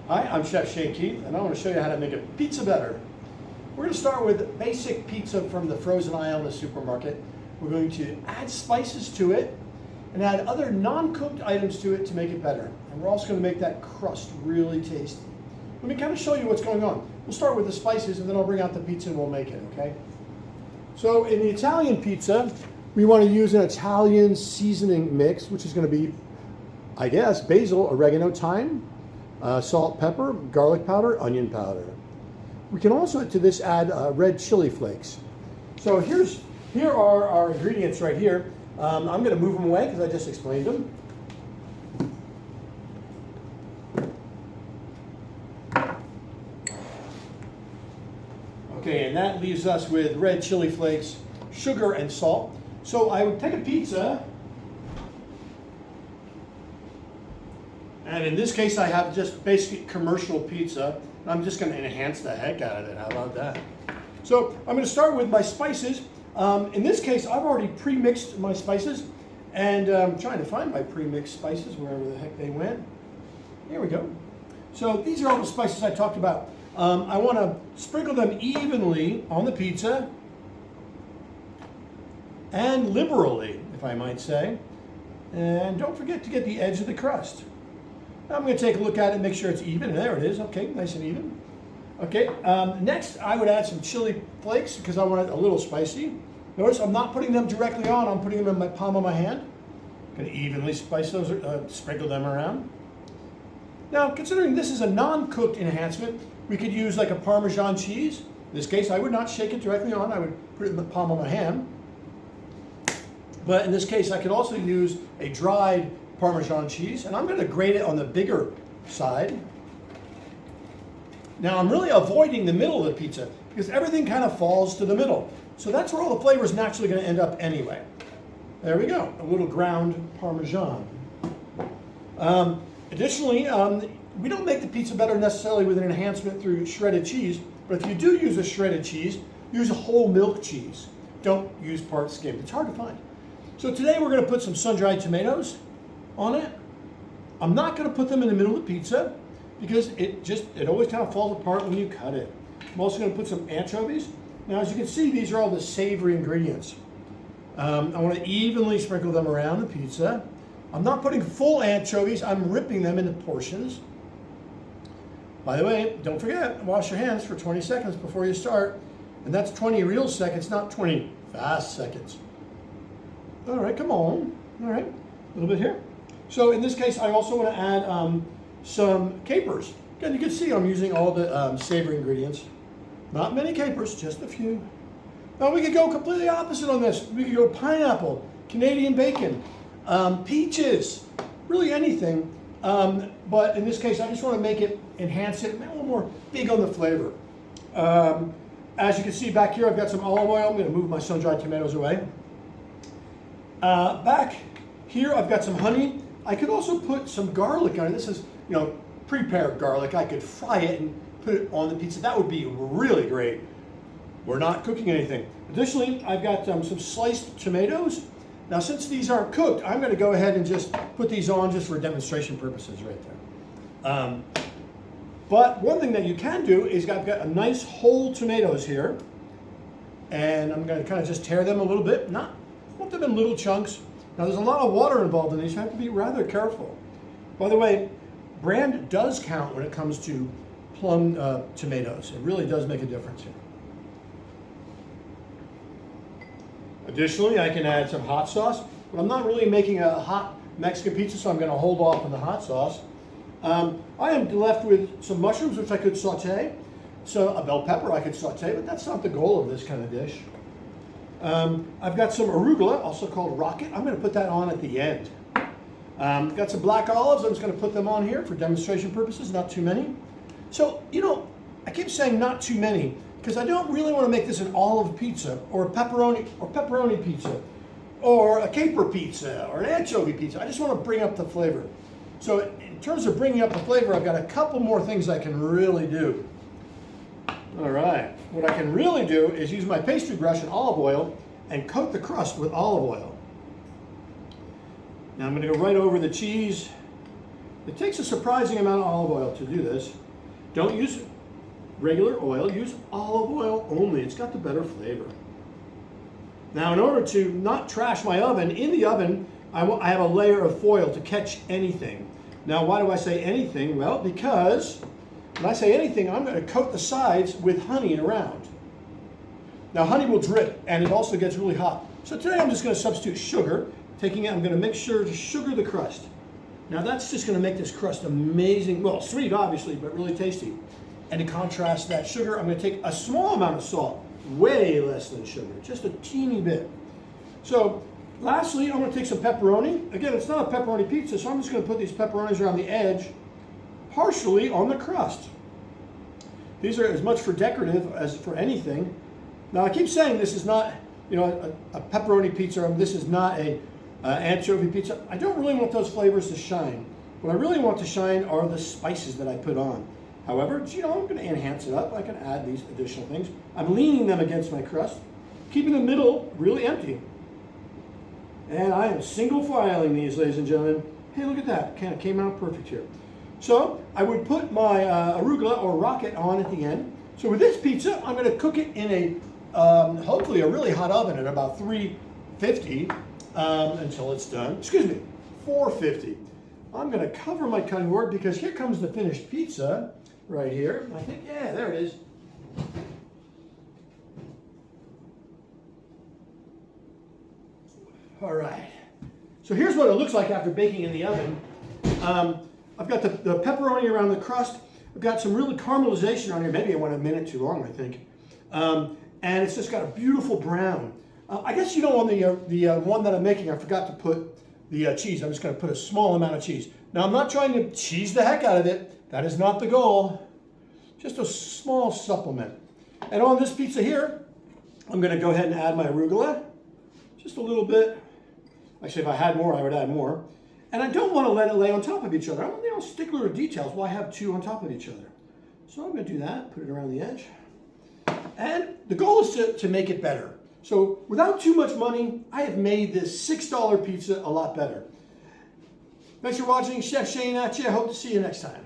Hi, I'm Chef Cheyne and I want to show you how to make a pizza better. We're going to start with basic pizza from the frozen aisle in the supermarket. We're going to add spices to it and add other non-cooked items to it to make it better. And we're also going to make that crust really tasty. Let me kind of show you what's going on. We'll start with the spices and then I'll bring out the pizza and we'll make it, okay? So in the Italian pizza, we want to use an Italian seasoning mix, which is going to be, I guess, basil, oregano, thyme, salt, pepper, garlic powder, onion powder. We can also to this add red chili flakes. So here are our ingredients right here. I'm going to move them away because I just explained them. Okay, and that leaves us with red chili flakes, sugar, and salt. So I would take a pizza, and in this case I have just basic commercial pizza. I'm just going to enhance the heck out of it. How about that? So I'm going to start with my spices. In this case I've already pre-mixed my spices, and I'm trying to find my pre-mixed spices wherever the heck they went. Here we go. So these are all the spices I talked about. I want to sprinkle them evenly on the pizza, and liberally, if I might say. And don't forget to get the edge of the crust. Now I'm going to take a look at it and make sure it's even. There it is. Okay, nice and even. Okay, next I would add some chili flakes because I want it a little spicy. Notice I'm not putting them directly on. I'm putting them in my palm of my hand. I'm going to evenly spice those, sprinkle them around. Now, considering this is a non-cooked enhancement, we could use like a Parmesan cheese. In this case, I would not shake it directly on. I would put it in the palm of my hand. But in this case, I could also use a dried Parmesan cheese, and I'm going to grate it on the bigger side. Now, I'm really avoiding the middle of the pizza because everything kind of falls to the middle. So that's where all the flavor is naturally going to end up anyway. There we go, a little ground Parmesan. Additionally, we don't make the pizza better necessarily with an enhancement through shredded cheese, but if you do use a shredded cheese, use a whole milk cheese. Don't use part skimmed. It's hard to find. So today we're going to put some sun-dried tomatoes on it. I'm not going to put them in the middle of the pizza because it always kind of falls apart when you cut it. I'm also going to put some anchovies. Now, as you can see, these are all the savory ingredients. I want to evenly sprinkle them around the pizza. I'm not putting full anchovies. I'm ripping them into portions. By the way, don't forget, wash your hands for 20 seconds before you start. And that's 20 real seconds, not 20 fast seconds. All right, come on. All right, a little bit here. So in this case, I also want to add some capers. Again, you can see I'm using all the savory ingredients. Not many capers, just a few. Now we could go completely opposite on this. We could go pineapple, Canadian bacon, peaches, really anything. But in this case, I just want to make it, enhance it, make it a little more big on the flavor. As you can see back here, I've got some olive oil. I'm going to move my sun-dried tomatoes away. Back here, I've got some honey. I could also put some garlic on it. This is, prepared garlic. I could fry it and put it on the pizza. That would be really great. We're not cooking anything. Additionally, I've got some sliced tomatoes. Now, since these aren't cooked, I'm going to go ahead and just put these on just for demonstration purposes right there. But one thing that you can do is I've got a nice whole tomatoes here, and I'm going to kind of just tear them a little bit, not put them in little chunks. Now, there's a lot of water involved in these, so you have to be rather careful. By the way, brand does count when it comes to plum tomatoes. It really does make a difference here. Additionally, I can add some hot sauce, but I'm not really making a hot Mexican pizza, so I'm going to hold off on the hot sauce. I am left with some mushrooms, which I could saute. So a bell pepper I could saute, but that's not the goal of this kind of dish. I've got some arugula, also called rocket. I'm going to put that on at the end. Got some black olives. I'm just going to put them on here for demonstration purposes, not too many. So, I keep saying not too many because I don't really want to make this an olive pizza or a pepperoni pizza or a caper pizza or an anchovy pizza. I just want to bring up the flavor. So in terms of bringing up the flavor, I've got a couple more things I can really do. All right, what I can really do is use my pastry brush and olive oil and coat the crust with olive oil. Now I'm going to go right over the cheese It takes a surprising amount of olive oil to do this. Don't use regular oil, use olive oil only. It's got the better flavor. Now, in order to not trash my oven, in the oven, I have a layer of foil to catch anything. Now, why do I say anything? Well, because when I say anything, I'm going to coat the sides with honey around. Now, honey will drip, and it also gets really hot. So today I'm just going to substitute sugar. Taking it, I'm going to make sure to sugar the crust. Now, that's just going to make this crust amazing. Well, sweet, obviously, but really tasty. And to contrast that sugar, I'm going to take a small amount of salt, way less than sugar, just a teeny bit. So, lastly, I'm going to take some pepperoni. Again, it's not a pepperoni pizza, so I'm just going to put these pepperonis around the edge, partially on the crust. These are as much for decorative as for anything. Now, I keep saying this is not, a pepperoni pizza. This is not a anchovy pizza. I don't really want those flavors to shine. What I really want to shine are the spices that I put on. However, I'm going to enhance it up. I can add these additional things. I'm leaning them against my crust, keeping the middle really empty. And I am single filing these, ladies and gentlemen. Hey, look at that. Kind of came out perfect here. So I would put my arugula or rocket on at the end. So with this pizza, I'm going to cook it in a, hopefully a really hot oven at about 350 until it's done. Excuse me, 450. I'm going to cover my cutting board because here comes the finished pizza right here. I think, yeah, there it is. All right. So here's what it looks like after baking in the oven. I've got the pepperoni around the crust. I've got some really caramelization on here. Maybe I went a minute too long, I think. And it's just got a beautiful brown. I guess on the one that I'm making, I forgot to put the cheese. I'm just going to put a small amount of cheese. Now, I'm not trying to cheese the heck out of it. That is not the goal. Just a small supplement. And on this pizza here, I'm going to go ahead and add my arugula. Just a little bit. Actually, if I had more, I would add more. And I don't want to let it lay on top of each other. I'm a stickler of details. Well, I have two on top of each other. So I'm going to do that, put it around the edge. And the goal is to make it better. So without too much money, I have made this $6 pizza a lot better. Thanks for watching. Chef Cheyne at you. I hope to see you next time.